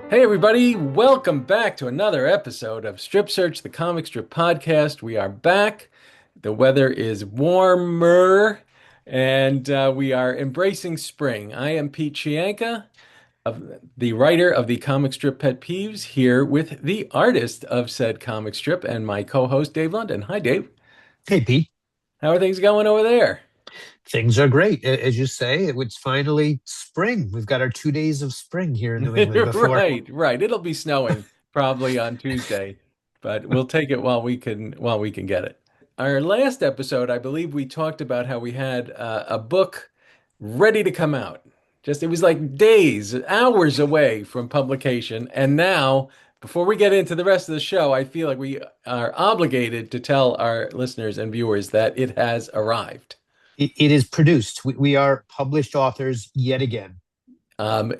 Hey everybody, welcome back to another episode of Strip Search, the comic strip podcast. We are back. The weather is warmer and we are embracing spring. I am Pete Chianka, the writer of the comic strip Pet Peeves, here with the artist of said comic strip and my co-host Dave London. Hi Dave. Hey, Pete. How are things going over there? Things are great. As you say, it's finally spring. We've got our 2 days of spring here in New England before. Right, right. It'll be snowing probably on Tuesday, but we'll take it while we can get it. Our last episode, I believe we talked about how we had a book ready to come out. Just it was like days, hours away from publication, and now before we get into the rest of the show, I feel like we are obligated to tell our listeners and viewers that it has arrived. It is produced. We are published authors yet again. Um,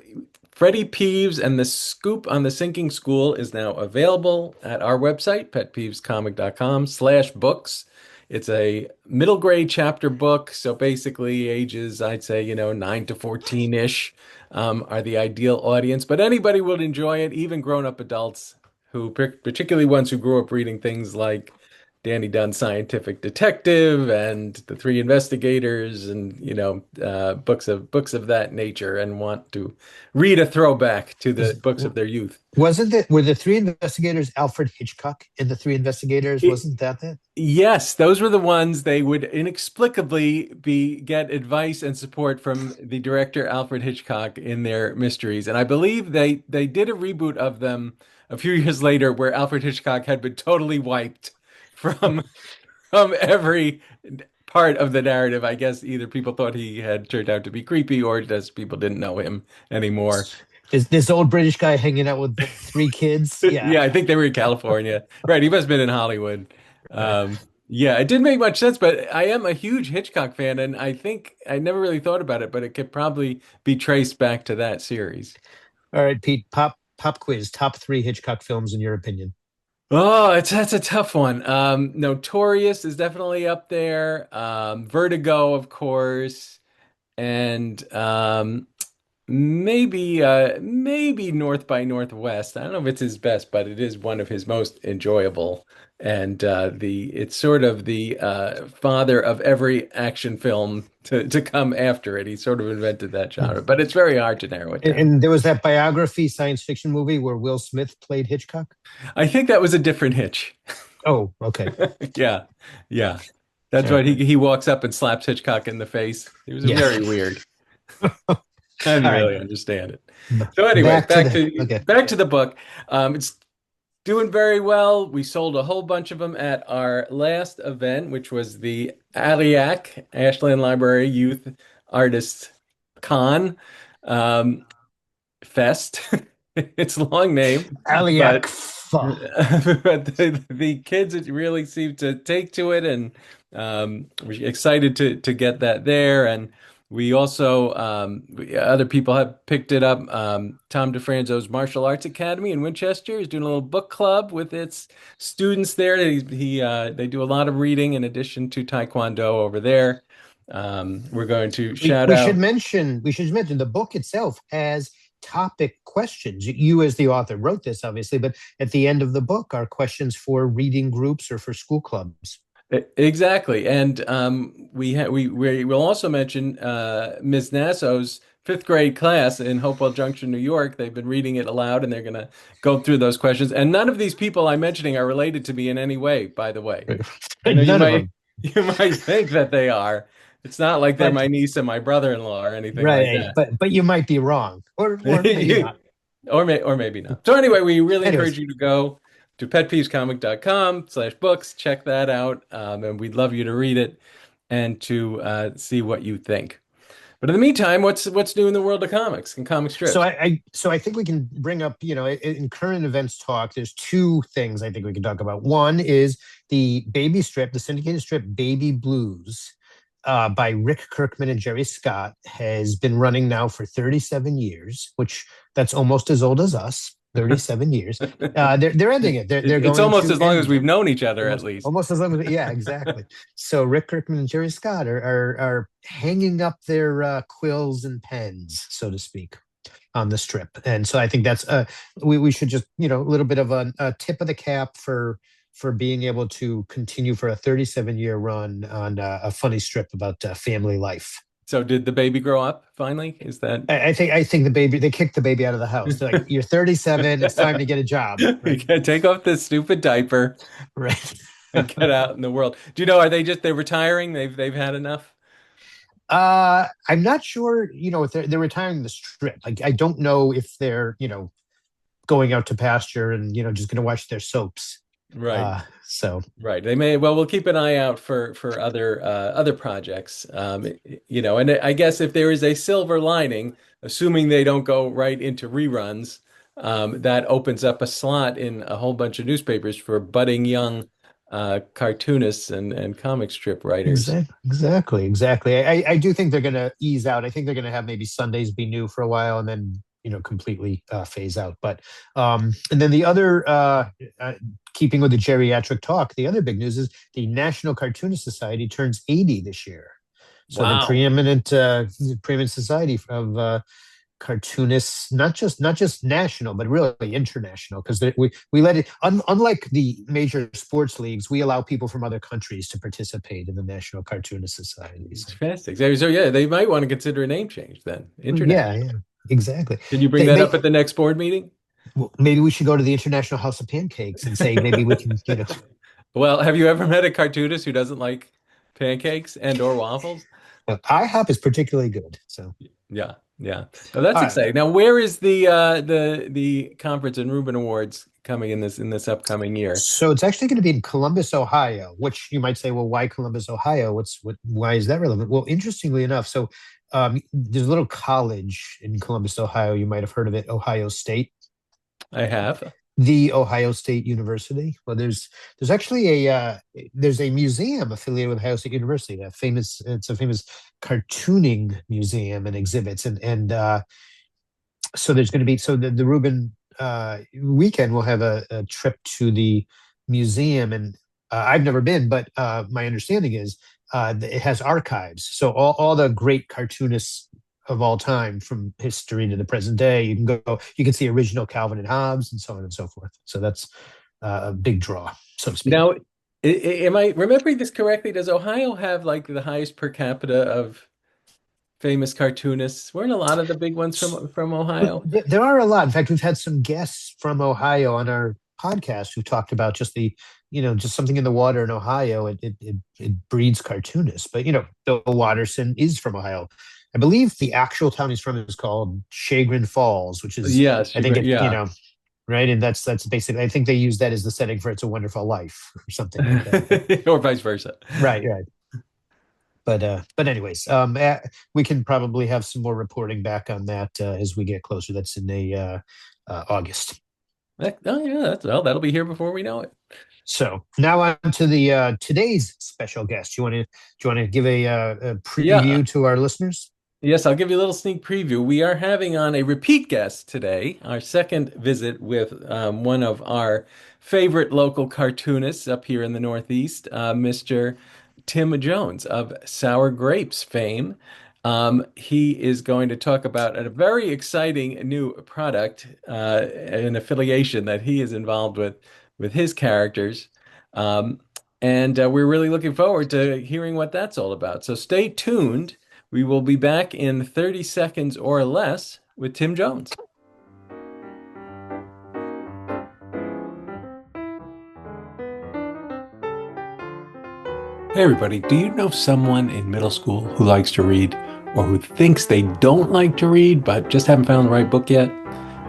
Freddy Peeves and the Scoop on the Sinking School is now available at our website, petpeevescomic.com/books. It's a middle grade chapter book. So basically, ages, I'd say, 9 to 14-ish are the ideal audience. But anybody would enjoy it, even grown-up adults who, particularly ones who grew up reading things like Danny Dunn's Scientific Detective and The Three Investigators and books of that nature and want to read a throwback to the Is books of their youth. wasn't it? Were the three investigators Alfred Hitchcock in the Three Investigators? It, Wasn't that it? yes, those were the ones they would inexplicably be get advice and support from the director Alfred Hitchcock in their mysteries. And I believe they did a reboot of them a few years later where Alfred Hitchcock had been totally wiped from every part of the narrative. I guess either people thought he had turned out to be creepy or just people didn't know him anymore. This old British guy hanging out with three kids? Yeah, Yeah, I think they were in California. Right, he must have been in Hollywood. right. Yeah, it didn't make much sense, but I am a huge Hitchcock fan, and I think I never really thought about it, but it could probably be traced back to that series. All right, Pete. Pop quiz. Top three Hitchcock films in your opinion? Oh, that's a tough one. Notorious is definitely up there. Vertigo, of course, and maybe North by Northwest. I don't know if it's his best, but it is one of his most enjoyable. And the it's sort of the father of every action film to come after it. He sort of invented that genre, but it's very hard to narrow it down. And there was that biography science fiction movie where Will Smith played Hitchcock. I think that was a different Hitch. Oh, okay. Yeah, yeah. That's All right. right. He walks up and slaps Hitchcock in the face. It was Yeah. very weird. I didn't All right. really understand it. So anyway, Back to back the to okay. back to the book. It's doing very well. We sold a whole bunch of them at our last event, which was the ALIAC, Ashland Library Youth Artists Con Fest. It's a long name, Aliak but Pho. but the kids really seem to take to it, and we're excited to get that there. And we also other people have picked it up. Tom DeFranzo's Martial Arts Academy in Winchester is doing a little book club with its students there. They do a lot of reading in addition to Taekwondo over there. We're going to We, shout we should out. mention we should mention the book itself has topic questions. You as the author wrote this, obviously, but at the end of the book are questions for reading groups or for school clubs. Exactly, and we will also mention Ms. Nasso's fifth grade class in Hopewell Junction, New York. They've been reading it aloud, and they're going to go through those questions. And none of these people I'm mentioning are related to me in any way, by the way. I know you None of might them. you might think that they are. It's not like they're But my niece and my brother-in-law or anything like right, that. but you might be wrong. Or maybe not. Or maybe not. So anyway, we really encourage Anyways, you to go to petpeevescomic.com/books. Check that out. And we'd love you to read it and to see what you think. But in the meantime, what's new in the world of comics and comic so strips? I think we can bring up, in current events talk, there's two things I think we can talk about. One is the baby strip, the syndicated strip Baby Blues, by Rick Kirkman and Jerry Scott, has been running now for 37 years, which that's almost as old as us. 37 years. They're ending it. They're It's going almost to as long as end we've it. known each other, at Almost, least. almost as long as, yeah, exactly. So Rick Kirkman and Jerry Scott are hanging up their quills and pens, so to speak. on the strip. And so I think that's we should just, a little bit of a tip of the cap for being able to continue for a 37-year run on a funny strip about family life. So did the baby grow up finally? Is that I think the baby, they kicked the baby out of the house. They're like, you're 37, it's time to get a job, you right? gotta take off this stupid diaper Right. and get out in the world. Do you know, are they're retiring? They've had enough? I'm not sure, if they're retiring the strip. Like, I don't know if they're, going out to pasture and, just going to watch their soaps. Right. So Right. They may, well, we'll keep an eye out for other projects. And I guess if there is a silver lining, assuming they don't go right into reruns, that opens up a slot in a whole bunch of newspapers for budding young cartoonists and comic strip writers. exactly. I do think they're going to ease out. I think they're going to have maybe Sundays be new for a while and then, completely phase out. But and then the other, keeping with the geriatric talk, the other big news is the National Cartoonist Society turns 80 this year. So the Wow. preeminent society of cartoonists, not just national, but really international, because we let it. Unlike the major sports leagues, we allow people from other countries to participate in the National Cartoonist Society. It's So, fantastic. So yeah, they might want to consider a name change then. yeah, International. yeah, exactly. Can you bring They, that up they at the next board meeting? well, maybe we should go to the International House of Pancakes and say maybe we can, Well, have you ever met a cartoonist who doesn't like pancakes and or waffles? IHOP is particularly good. So, Yeah, yeah. Oh, that's all right. exciting. Now, where is the conference and Reuben Awards coming in this upcoming year? So it's actually going to be in Columbus, Ohio, which you might say, well, why Columbus, Ohio? Why is that relevant? Well, interestingly enough, so there's a little college in Columbus, Ohio. You might have heard of it, Ohio State, I have. the Ohio State University. Well, there's actually there's a museum affiliated with Ohio State University. It's a famous cartooning museum and exhibits, and so there's going to be the Reuben weekend will have a trip to the museum, and I've never been, but my understanding is it has archives. So all the great cartoonists of all time, from history to the present day, you can see original Calvin and Hobbes and so on and so forth. So that's a big draw, so to speak. Now, am I remembering this correctly? Does Ohio have like the highest per capita of famous cartoonists? Weren't a lot of the big ones from Ohio? There are a lot. In fact, we've had some guests from Ohio on our podcast who talked about just something in the water in Ohio. It breeds cartoonists. But Bill Watterson is from Ohio. I believe the actual town he's from is called Chagrin Falls, which is, Yes, I think yeah. right, and that's basically, I think they use that as the setting for It's a Wonderful Life or something like that. But Or vice versa. right. But anyways, we can probably have some more reporting back on that as we get closer. That's in August. Oh yeah, well, that'll be here before we know it. So now on to the today's special guest. Do you want to give a Yeah, preview to our listeners? yes, I'll give you a little sneak preview. We are having on a repeat guest today, our second visit with one of our favorite local cartoonists up here in the Northeast, Mr. Tim Jones of Sour Grapes fame. He is going to talk about a very exciting new product, an affiliation that he is involved with his characters. And we're really looking forward to hearing what that's all about. So stay tuned. We will be back in 30 seconds or less with Tim Jones. Hey, everybody, do you know someone in middle school who likes to read or who thinks they don't like to read but just haven't found the right book yet?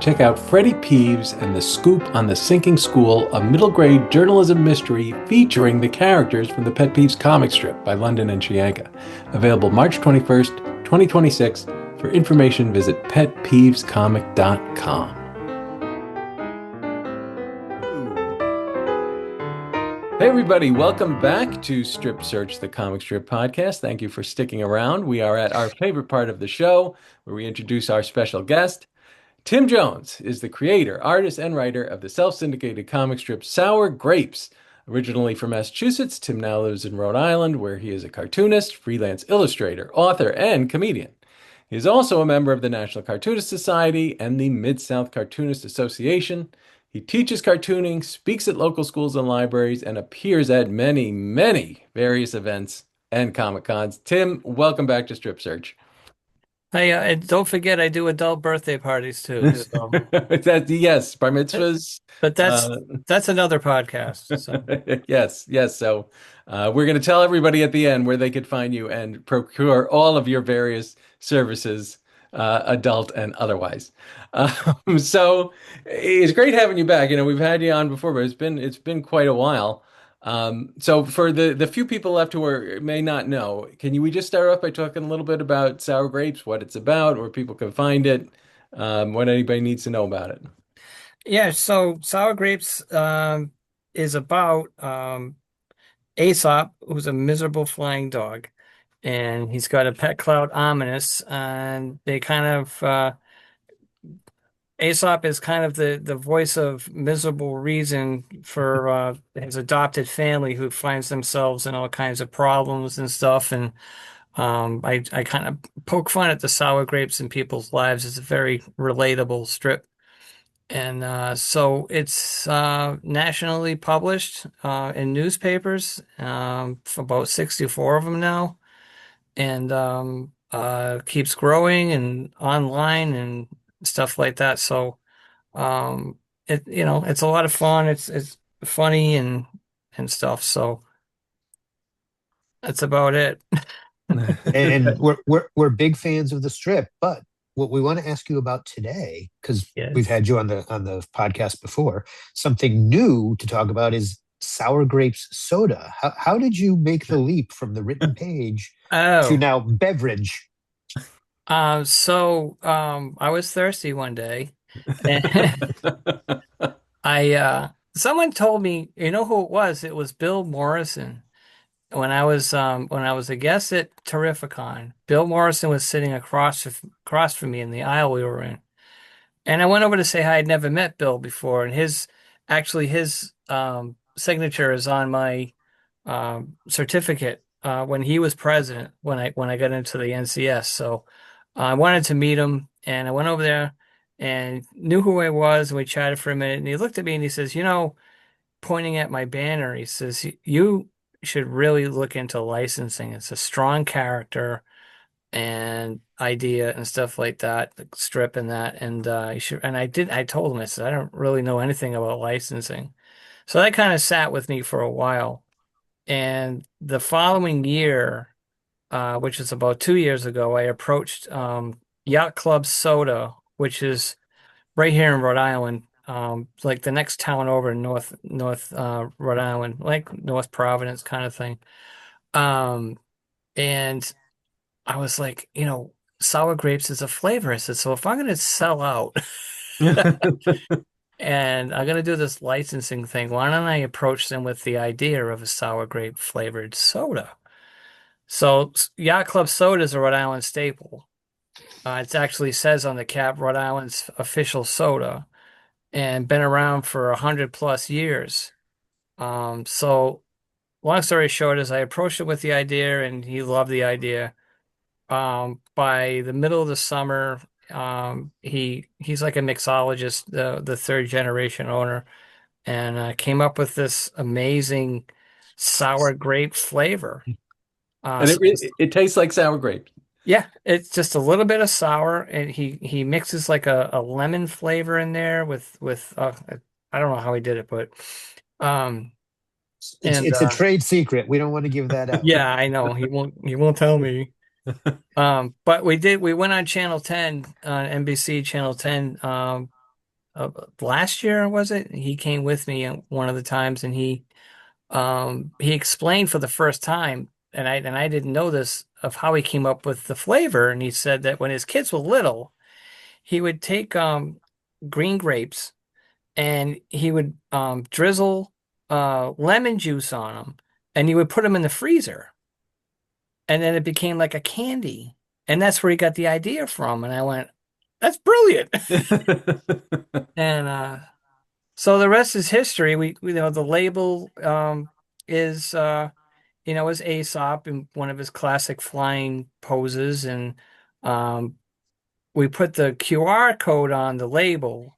Check out Freddy Peeves and the Scoop on the Sinking School, a middle grade journalism mystery featuring the characters from the Pet Peeves comic strip by London and Chianca. Available March 21st, 2026. For information, visit petpeevescomic.com. Hey everybody, welcome back to Strip Search, the comic strip podcast. Thank you for sticking around. We are at our favorite part of the show where we introduce our special guest. Tim Jones is the creator, artist, and writer of the self-syndicated comic strip Sour Grapes. Originally from Massachusetts, Tim now lives in Rhode Island, where he is a cartoonist, freelance illustrator, author, and comedian. He is also a member of the National Cartoonists Society and the Mid-South Cartoonists Association. He teaches cartooning, speaks at local schools and libraries, and appears at many, many various events and Comic Cons. Tim, welcome back to Strip Search. Hey, and don't forget I do adult birthday parties too. So, Yes, bar but mitzvahs. but that's Uh, that's another podcast. So, yes, yes. So we're going to tell everybody at the end where they could find you and procure all of your various services, adult and otherwise. So it's great having you back. You know, we've had you on before, but it's been quite a while. So for the few people left who may not know, we just start off by talking a little bit about sour grapes, what it's about, where people can find it, what anybody needs to know about it. yeah, so Sour Grapes is about Aesop, who's a miserable flying dog, and he's got a pet cloud Ominous, and they kind of Aesop is kind of the voice of miserable reason for his adopted family who finds themselves in all kinds of problems and stuff. And I kind of poke fun at the sour grapes in people's lives. It's a very relatable strip. And so it's nationally published in newspapers, about 64 of them now, and keeps growing and online and stuff like that. So it's a lot of fun. It's funny and stuff. So that's about it. And we're big fans of the strip, but what we want to ask you about today, because we've Yes. had you on the podcast before, something new to talk about is sour grapes soda. How did you make the leap from the written page to Oh, now beverage? I was thirsty one day, and someone told me, you know who it was? It was Bill Morrison. When I was a guest at Terrificon, Bill Morrison was sitting across from me in the aisle we were in. And I went over to say hi. I'd never met Bill before, and his signature is on my certificate when he was president when I got into the NCS. So I wanted to meet him, and I went over there and knew who I was, and we chatted for a minute. And he looked at me and he says, pointing at my banner, he says, "You should really look into licensing. It's a strong character." And idea and stuff like that, the strip and that. And you should, and I told him, I said, I don't really know anything about licensing. So that kind of sat with me for a while. And the following year, which is about 2 years ago, I approached Yacht Club Soda, which is right here in Rhode Island, like the next town over in North Rhode Island, like North Providence kind of thing. Um, and I was like, sour grapes is a flavor. I said, so if I'm going to sell out and I'm going to do this licensing thing, why don't I approach them with the idea of a sour grape flavored soda? So Yacht Club soda is a Rhode Island staple. It actually says on the cap, Rhode Island's official soda, and been around for 100 plus years. So long story short is I approached it with the idea and he loved the idea. By the middle of the summer, he's like a mixologist, the third generation owner, and came up with this amazing sour grape flavor. And So it tastes like sour grapes. yeah, it's just a little bit of sour, and he mixes like a lemon flavor in there with I don't know how he did it, but um It's and it's a trade secret. We don't want to give that out. yeah, I know he won't tell me. But we went on Channel 10, NBC Channel 10, last year, was it? He came with me one of the times and he explained for the first time, and I didn't know this, of how he came up with the flavor. And he said that when his kids were little, he would take green grapes and he would drizzle lemon juice on them and he would put them in the freezer and then it became like a candy. And that's where he got the idea from. And I went, that's brilliant. And so the rest is history. We know the label is is Aesop in one of his classic flying poses, and we put the QR code on the label,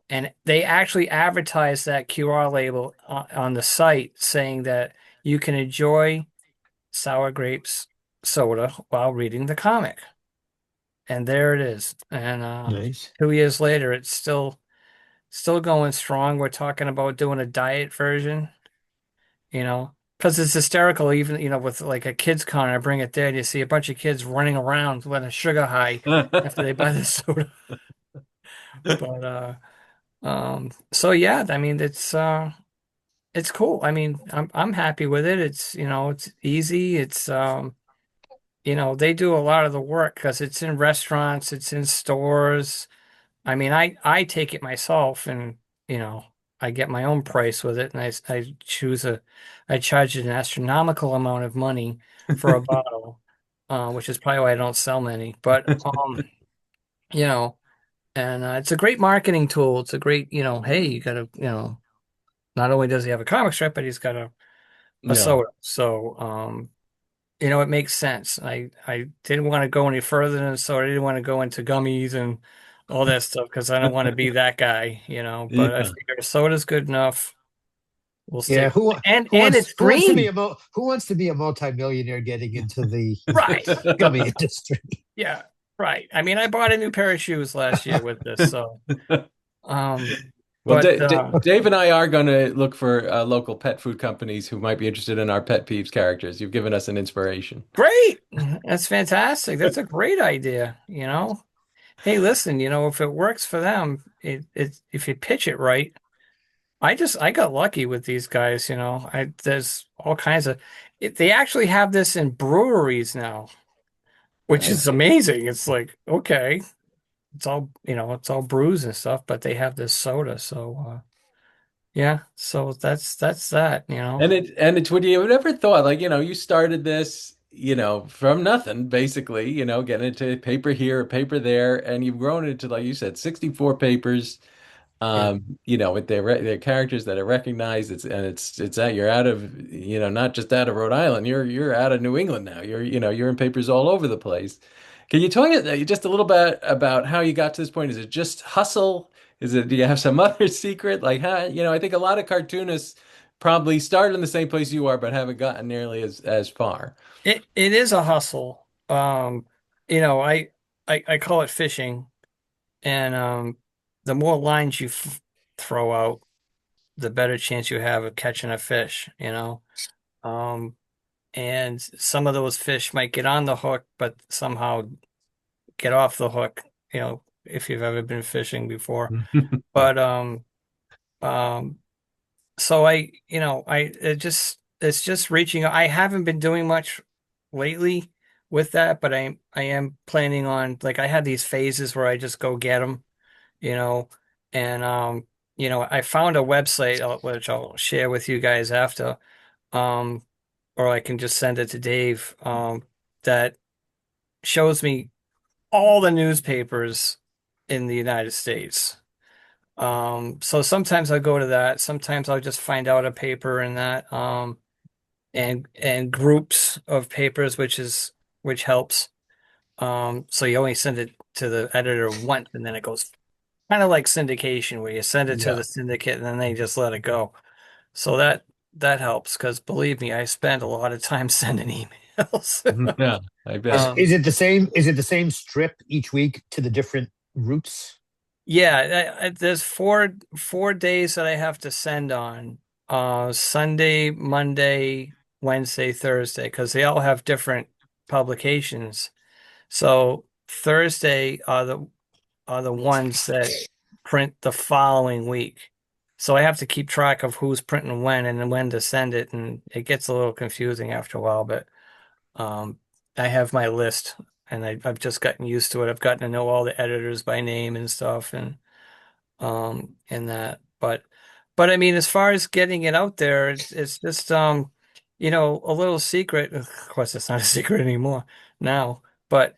and they actually advertise that QR label on the site saying that you can enjoy sour grapes soda while reading the comic. And there it is. And Nice. 2 years later, it's still going strong. We're talking about doing a diet version, because it's hysterical. Even with like a kids con, I bring it there, and you see a bunch of kids running around with a sugar high after they buy the soda. But so yeah, I mean it's cool. I mean, I'm happy with it. It's easy. They do a lot of the work because it's in restaurants, it's in stores. I mean, I take it myself, and you know, I get my own price with it, and I charge an astronomical amount of money for a bottle, which is probably why I don't sell many. But you know, and it's a great marketing tool. It's a great, hey, you got to, not only does he have a comic strip, but he's got a Yeah. soda. So, it makes sense. I didn't want to go any further than soda. I didn't want to go into gummies and all that stuff because I don't want to be that guy, But I Yeah. figure soda's good enough. We'll Yeah, stick. And it's who wants to be green. a multimillionaire getting into the Right. gummy industry? Yeah. Right. I mean, I bought a new pair of shoes last year with this, so um Well, but Dave and I are going to look for local pet food companies who might be interested in our pet peeves characters. You've given us an inspiration. great. That's fantastic. That's a great idea. Hey, listen, if it works for them, if you pitch it right. I got lucky with these guys. There's all kinds of they actually have this in breweries now, which is Nice. amazing. It's like, okay, it's all brews and stuff, but they have this soda. So yeah, so that's that. And it's what you would ever thought, like, you started this, from nothing, basically, getting into paper here, paper there, and you've grown it to, like you said, 64 papers. Yeah. With their characters that are recognized. It's that you're out of, not just out of Rhode Island, you're out of New England now. You're in papers all over the place. Can you tell me just a little bit about how you got to this point? Is it just hustle? Do you have some other secret? Like how, I think a lot of cartoonists probably started in the same place you are, but haven't gotten nearly as far. It is a hustle. I call it fishing, and the more lines you throw out, the better chance you have of catching a fish. Um, and some of those fish might get on the hook, but somehow get off the hook, if you've ever been fishing before. But um, so it's just reaching. I haven't been doing much lately with that, but I am planning on, like, I had these phases where I just go get them, you know, and I found a website which I'll share with you guys after, um, or I can just send it to Dave, that shows me all the newspapers in the United States. So sometimes I'll go to that. Sometimes I'll just find out a paper in that, and groups of papers, which helps. So you only send it to the editor once, and then it goes kind of like syndication, where you send it to Yeah. the syndicate and then they just let it go. So that helps because believe me, I spend a lot of time sending emails. Yeah, I bet. Is Um, it the same? Is it the same strip each week to the different routes? yeah, there's four days that I have to send on. Sunday, Monday, Wednesday, Thursday, because they all have different publications. So Thursday are the ones that print the following week. So I have to keep track of who's printing when and when to send it, and it gets a little confusing after a while, but um, I have my list, and I've just gotten used to it. I've gotten to know all the editors by name and stuff, and that. But I mean, as far as getting it out there, it's just a little secret. Of course, it's not a secret anymore now, but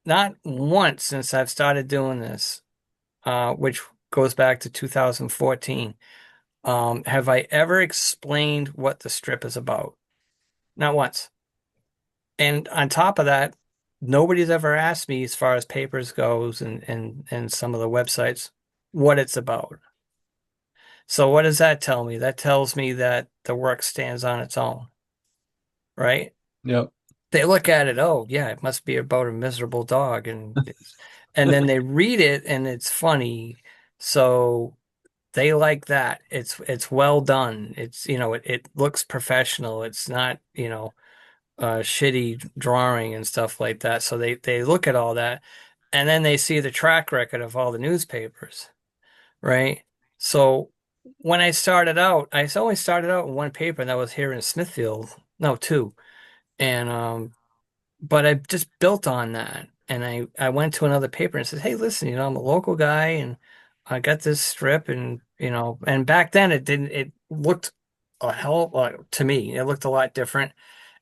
not once since I've started doing this, which goes back to 2014, have I ever explained what the strip is about. Not once. And on top of that, nobody's ever asked me as far as papers goes and some of the websites what it's about. So what does that tell me? That tells me that the work stands on its own, right? Yep. They look at it, oh yeah, it must be about a miserable dog, and then they read it and it's funny. So they like that. It's well done. It's it looks professional. It's not, shitty drawing and stuff like that. So they look at all that, and then they see the track record of all the newspapers, right? So when I started out, I only started out in one paper, and that was here in Smithfield. No, two. And but I just built on that. And I went to another paper and said, hey, listen, I'm a local guy and I got this strip and and back then it looked a hell to me, it looked a lot different.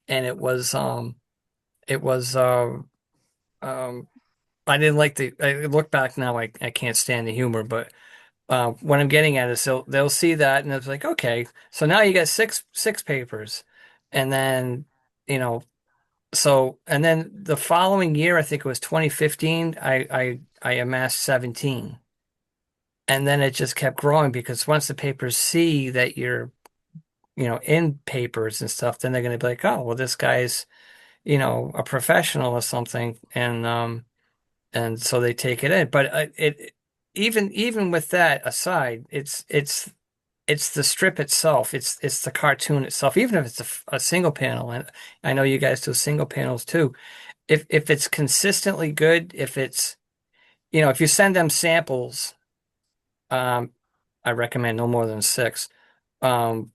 And it was um I didn't like I look back now, I can't stand the humor, but what I'm getting at is they'll see that and it's like, okay, so now you got six papers. And then, you know, and then the following year, I think it was 2015, I amassed 17. And then it just kept growing because once the papers see that you're, in papers and stuff, then they're going to be like, oh, well, this guy's, a professional or something. And so they take it in. But even with that aside, it's the strip itself. It's the cartoon itself. Even if it's a single panel, and I know you guys do single panels too. If it's consistently good, if it's if you send them samples, um, I recommend no more than six. Um,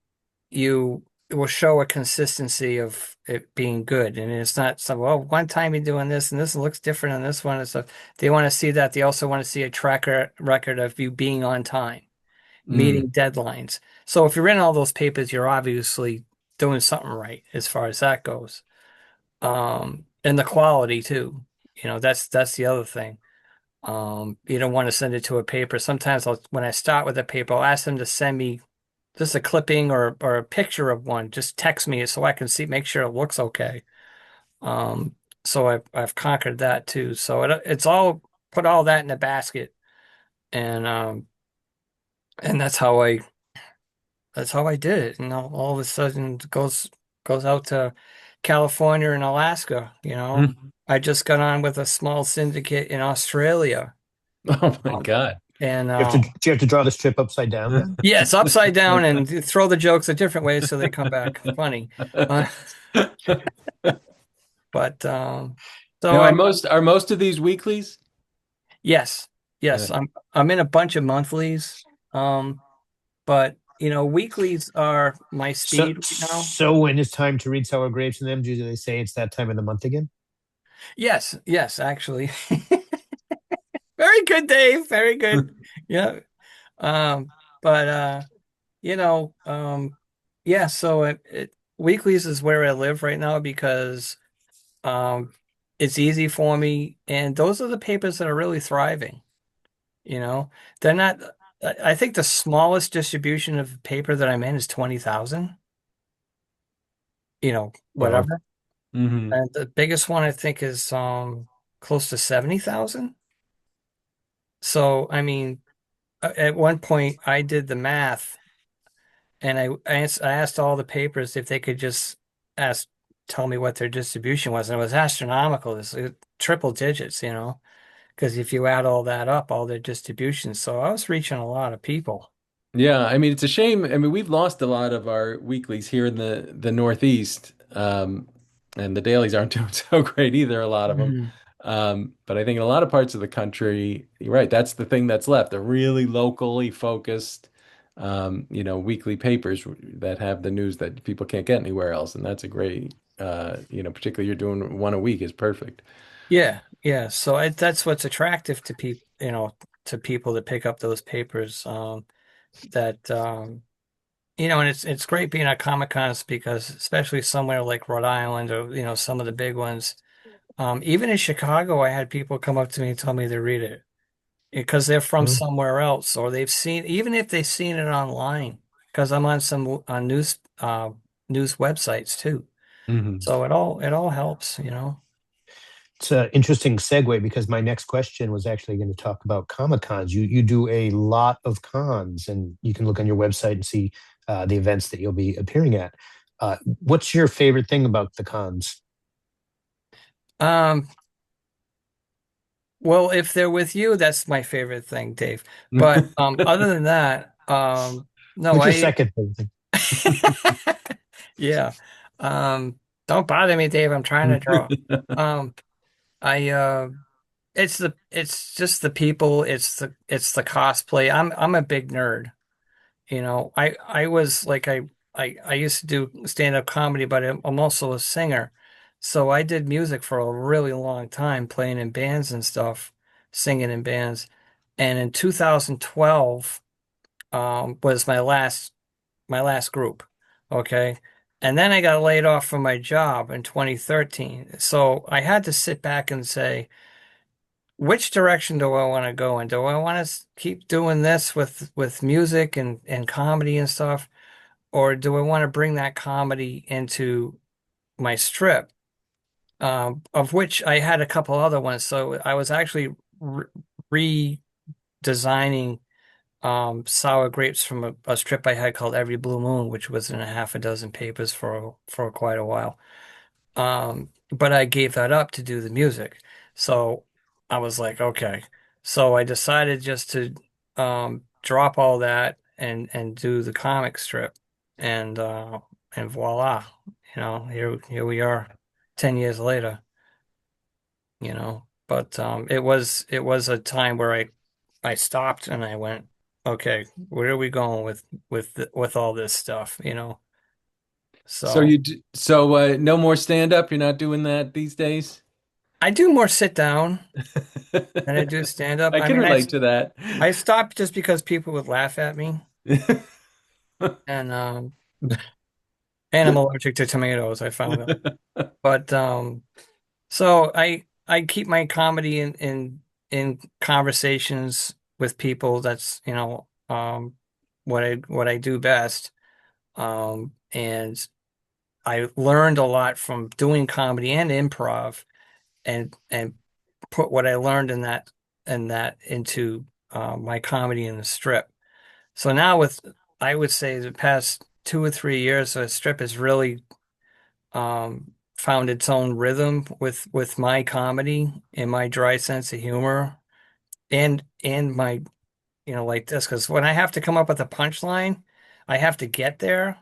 you it will show a consistency of it being good, and it's not some well one time you're doing this and this looks different on this one and stuff. They want to see that. They also want to see a tracker record of you being on time, Mm. meeting deadlines. So if you're in all those papers, you're obviously doing something right as far as that goes. And the quality too. That's the other thing. You don't want to send it to a paper. Sometimes when I start with a paper, I'll ask them to send me just a clipping or a picture of one. Just text me so I can make sure it looks okay. Um, so I've conquered that too. So it's all put all that in a basket, and and that's how I did it. And all of a sudden it goes out to California and Alaska. Mm. I just got on with a small syndicate in Australia. Oh my Um, God. and Do you have to draw the strip upside down then? yes, upside down and throw the jokes a different way so they come back funny. Uh, but so Now, are most of these weeklies? yes, Uh, yes, I'm in a bunch of monthlies. Um, but weeklies are my So, speed right now. so when it's time to read Sour Grapes and them, do they say it's that time of the month again? Yes, yes, actually. Very good, Dave. Very good. Yeah. Um, but you know, um, yeah, so weeklies is where I live right now because um it's easy for me and those are the papers that are really thriving, you know. They're not I think the smallest distribution of paper that I'm in is 20,000, wow. whatever. Hmm. And the biggest one I think is close to 70,000. So, I mean, at one point I did the math and I asked all the papers if they could just tell me what their distribution was, and it was astronomical. It's triple digits, because if you add all that up, all their distributions. So I was reaching a lot of people. Yeah, I mean it's a shame. I mean we've lost a lot of our weeklies here in the Northeast, and the dailies aren't doing so great either. A lot of them, Mhm. but I think in a lot of parts of the country, you're right. That's the thing that's left. The really locally focused, weekly papers that have the news that people can't get anywhere else, and that's a great, particularly you're doing one a week is perfect. Yeah, yeah. So that's what's attractive to people, to people that pick up those papers. That and it's great being at Comic Cons because especially somewhere like Rhode Island or some of the big ones. Even in Chicago, I had people come up to me and tell me they read it because they're from Mhm. somewhere else or they've seen, even if they've seen it online, because I'm on some news websites too. Hmm. So it all helps. It's an interesting segue because my next question was actually going to talk about Comic Cons. You do a lot of cons, and you can look on your website and see the events that you'll be appearing at. What's your favorite thing about the cons? Um, well, if they're with you, that's my favorite thing, Dave. But other than that, no, What's your I second favorite thing? yeah. Um, don't bother me, Dave. I'm trying to draw. Um, I it's just the people, it's the cosplay. I'm a big nerd. I was like I used to do stand-up comedy, but I'm also a singer. So I did music for a really long time, playing in bands and stuff, singing in bands. And in 2012 was my last group. Okay. And then I got laid off from my job in 2013. So I had to sit back and say, which direction do I want to go in? Do I want to keep doing this with music and comedy and stuff? Or do I want to bring that comedy into my strip? Of which I had a couple other ones. So I was actually redesigning sour grapes from a strip I had called Every Blue Moon, which was in a half a dozen papers for quite a while. But I gave that up to do the music. So I was like, okay. So I decided just to drop all that and do the comic strip. And voila, here we are 10 years later, But it was a time where I stopped and I went, okay, where are we going with all this stuff? So So no more stand up. You're not doing that these days. I do more sit down than I do stand up. I I can mean, I relate to that. I stopped just because people would laugh at me, and and I'm allergic to tomatoes. I found out, but so I keep my comedy in conversations with people. That's what I do best. And I learned a lot from doing comedy and improv, and put what I learned in that into my comedy in the strip. So now I would say the past 2 or 3 years, the strip has really found its own rhythm with my comedy and my dry sense of humor and my, like this, because when I have to come up with a punchline, I have to get there.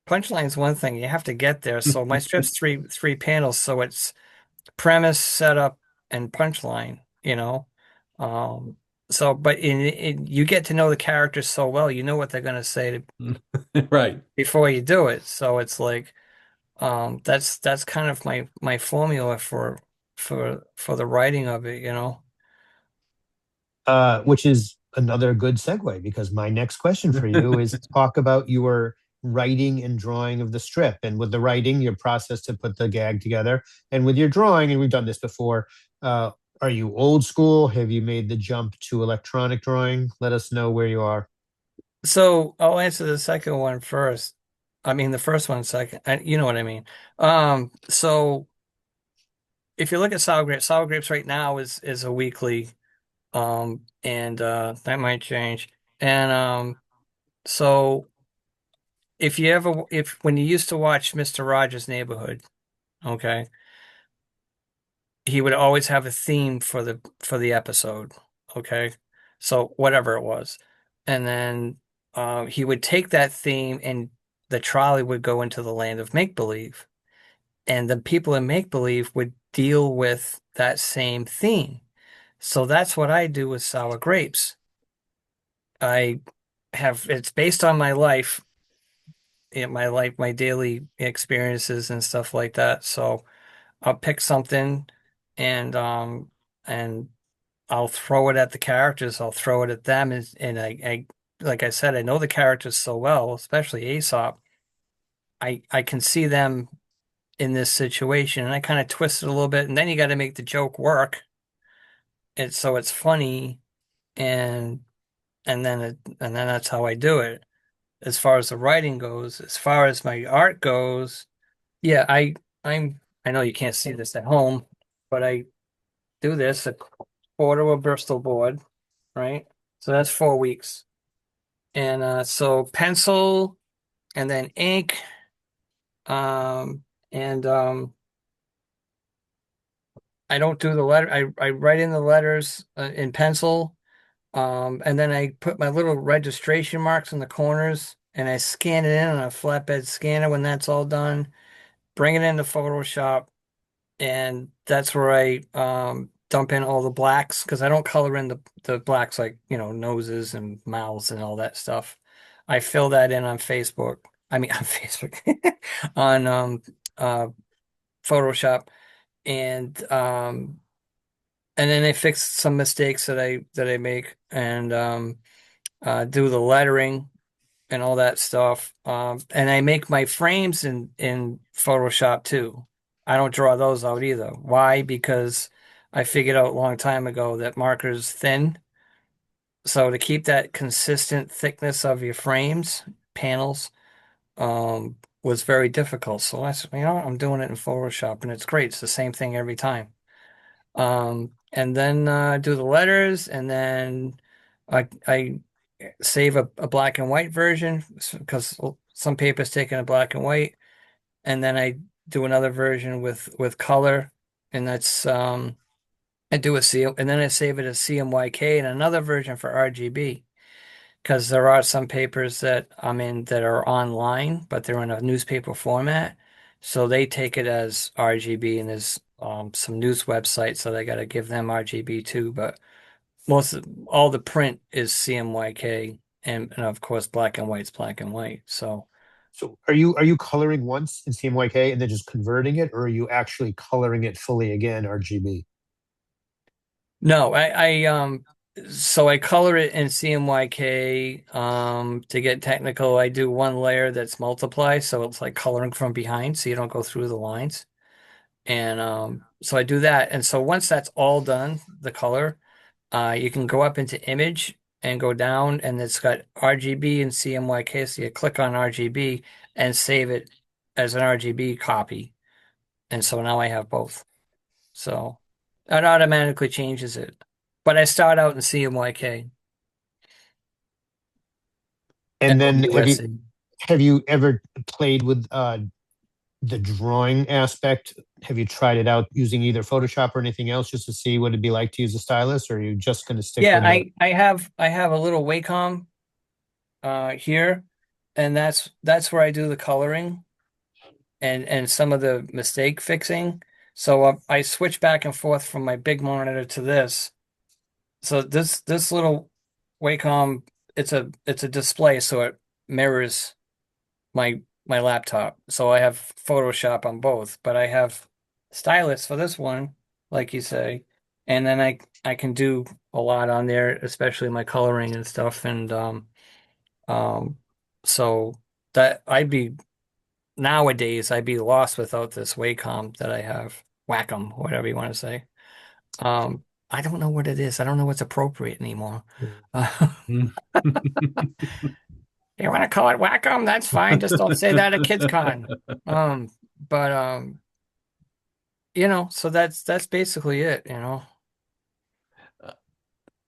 Punchline's one thing, you have to get there. So my strip's three panels, so it's premise, setup, and punchline, you know. Um, so, but you get to know the characters so well, you know what they're going to say Right. before you do it. So it's like that's kind of my formula for the writing of it. Which is another good segue because my next question for you is talk about your writing and drawing of the strip. And with the writing, your process to put the gag together. And with your drawing, and we've done this before, uh, are you old school? Have you made the jump to electronic drawing? Let us know where you are. So I'll answer the second one first. I mean the first one second. You know what I mean. So if you look at sour grapes right now is a weekly. And that might change. And so if when you used to watch Mr. Rogers' Neighborhood, okay, he would always have a theme for the episode, okay? So whatever it was. And then he would take that theme and the trolley would go into the land of make-believe. And the people in make-believe would deal with that same theme. So that's what I do with sour grapes. I it's based on my life, my daily experiences and stuff like that. So I'll pick something and I'll throw it at the characters. I'll throw it at them, and like I said, I know the characters so well, especially Aesop. I can see them in this situation, and I kind of twist it a little bit, and then you got to make the joke work. So it's funny, and and then that's how I do it. As far as the writing goes, as far as my art goes, yeah, I know you can't see this at home, but I do this a quarter of Bristol board, right? So that's 4 weeks. And so pencil and then ink, and I don't do the letter. I write in the letters in pencil, and then I put my little registration marks in the corners, and I scan it in on a flatbed scanner when that's all done. Bring it into Photoshop, and that's where I dump in all the blacks because I don't color in the blacks like, noses and mouths and all that stuff. I fill that in on Facebook. I mean, on Facebook, on uh, Photoshop, and then I fix some mistakes that I make, and do the lettering and all that stuff. And I make my frames in Photoshop too. I don't draw those out either. Why? Because I figured out a long time ago that marker's thin. So to keep that consistent thickness of your frames, panels, was very difficult. So I said, I'm doing it in Photoshop and it's great. It's the same thing every time. And then do the letters, and then I save a black and white version because some paper's taken a black and white, and then I do another version with color, and that's I do a C, and then I save it as CMYK and another version for RGB because there are some papers that I'm in that are online, but they're in a newspaper format, so they take it as RGB, and there's some news websites that I got to give them RGB too, but all the print is CMYK, and of course black and white's black and white. So So are you coloring once in CMYK and then just converting it, or are you actually coloring it fully again, RGB? no, so I color it in CMYK. To get technical, I do one layer that's multiply, so it's like coloring from behind, so you don't go through the lines. And so I do that. And so once that's all done, the color, you can go up into image and go down, and it's got RGB and CMYK. So you click on RGB and save it as an RGB copy. And so now I have both. So it automatically changes it. But I start out in CMYK And and then have you OUSC. have you ever played with the drawing aspect? Have you tried it out using either Photoshop or anything else just to see what it'd be like to use a stylus, or are you just going to stick Yeah, with the? I have a little Wacom here, and that's where I do the coloring and some of the mistake fixing. So I switch back and forth from my big monitor to this. So this little Wacom, it's a display, so it mirrors my laptop. So I have Photoshop on both, but I have stylus for this one, like you say, and then I can do a lot on there, especially my coloring and stuff. And um, so that nowadays I'd be lost without this Wacom that I have, Wacom, whatever you want to say. I don't know what it is. I don't know what's appropriate anymore. Mm. You want to call it Wacom? That's fine. Just don't say that at KidsCon. But so that's basically it.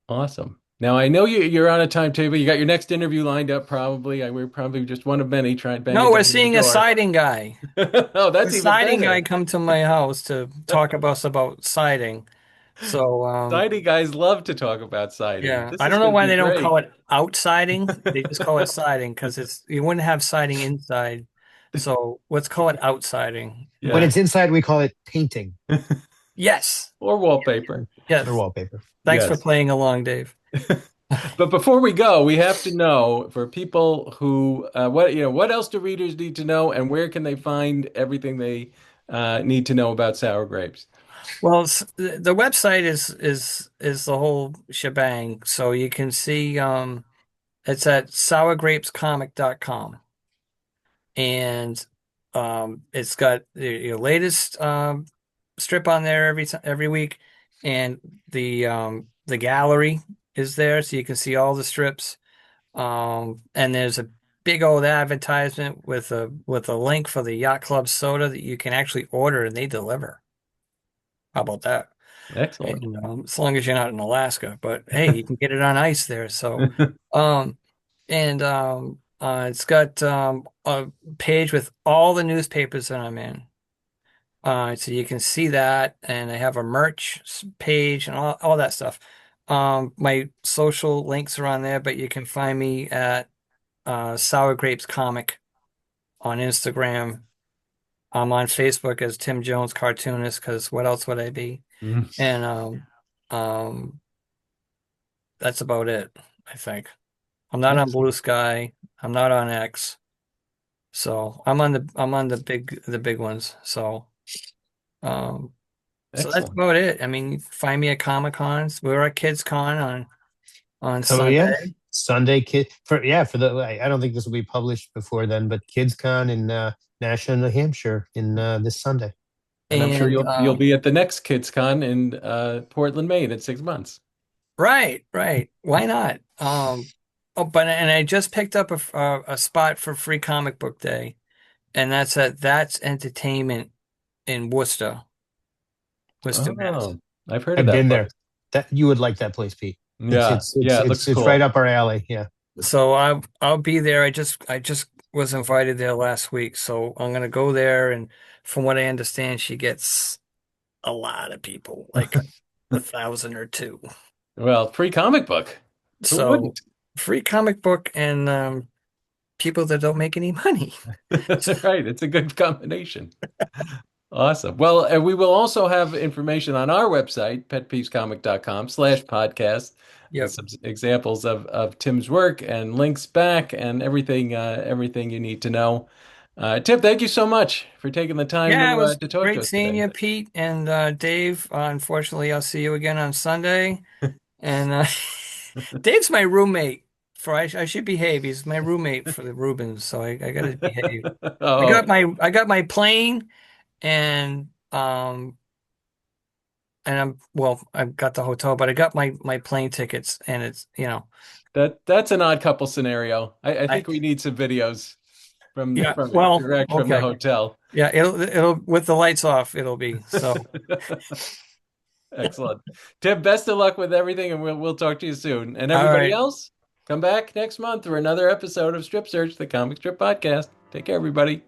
Awesome. Now I know you're on a timetable. You got your next interview lined up probably. We're probably just one of many trying No, banging we're down your seeing a door. siding guy. Oh, The that's even siding guy better. come to my house to talk about siding. So Siding guys love to talk about siding. yeah, This I is don't know going to why be they don't call great. it outsiding. They just call it siding because you wouldn't have siding inside. So let's call it outsiding. When Yeah. it's inside, we call it painting Yes. Or wallpaper. or Yes. wallpaper. Thanks for Yes. playing along, Dave. But before we go, we have to know for people who what else do readers need to know, and where can they find everything they need to know about sour grapes? Well, the website is the whole shebang. So you can see it's at sourgrapescomic.com, and it's got your latest strip on there every week, and the gallery is there, so you can see all the strips. And there's a big old advertisement with a link for the Yacht Club soda that you can actually order and they deliver. How about that? Excellent. And as long as you're not in Alaska, but hey, you can get it on ice there. So, um, and it's got a page with all the newspapers that I'm in. So you can see that, and I have a merch page and all that stuff. My social links are on there, but you can find me at Sour Grapes Comic on Instagram. I'm on Facebook as Tim Jones Cartoonist because what else would I be? Mm, And um, that's about it, I think. I'm not on Blue excellent. Sky. I'm not on X. So I'm on the big ones. Um, so that's Excellent. about it. I mean, find me at Comic Cons. We're at Kids Con on Oh yeah, Sunday, Sunday kid for yeah for the I don't think this will be published before then, but KidsCon in Nashua, New Hampshire in this Sunday. And I'm sure and you'll be at the next KidsCon in Portland, Maine in 6 months. right, right. Why not? Oh, but and I just picked up a spot for Free Comic Book Day, and that's Entertainment in Worcester, Mass. Oh, I've heard of I've that been place. there. That you would like that place, Pete. It's Yeah, it's it's yeah, it it's looks it's right cool. up our alley. Yeah. So I'll be there. I just was invited there last week, so I'm gonna go there. And from what I understand, she gets a lot of people, like 1,000 or two. Well, free comic book. Who So wouldn't? free comic book and people that don't make any money. Right, it's a good combination. Awesome. Well, we will also have information on our website, petpeevescomic.com/podcast, with Yep. some examples of Tim's work and links back and everything you need to know. Tim, thank you so much for taking the time Yeah, it was to talk to great us seeing today. you, Pete and Dave. Unfortunately, I'll see you again on Sunday. And Dave's my roommate. I should behave. He's my roommate for the Rubens, so I got to behave. I got Oh, my plane and I've got the hotel, but I got my plane tickets, and it's that's an odd couple scenario. I I think we need some videos yeah, from well, direct from the okay. hotel. Yeah, it'll with the lights off, it'll be so. Excellent. Tim, best of luck with everything, and we'll talk to you soon. And All everybody right. else, come back next month for another episode of Strip Search, the comic strip podcast. Take care, everybody.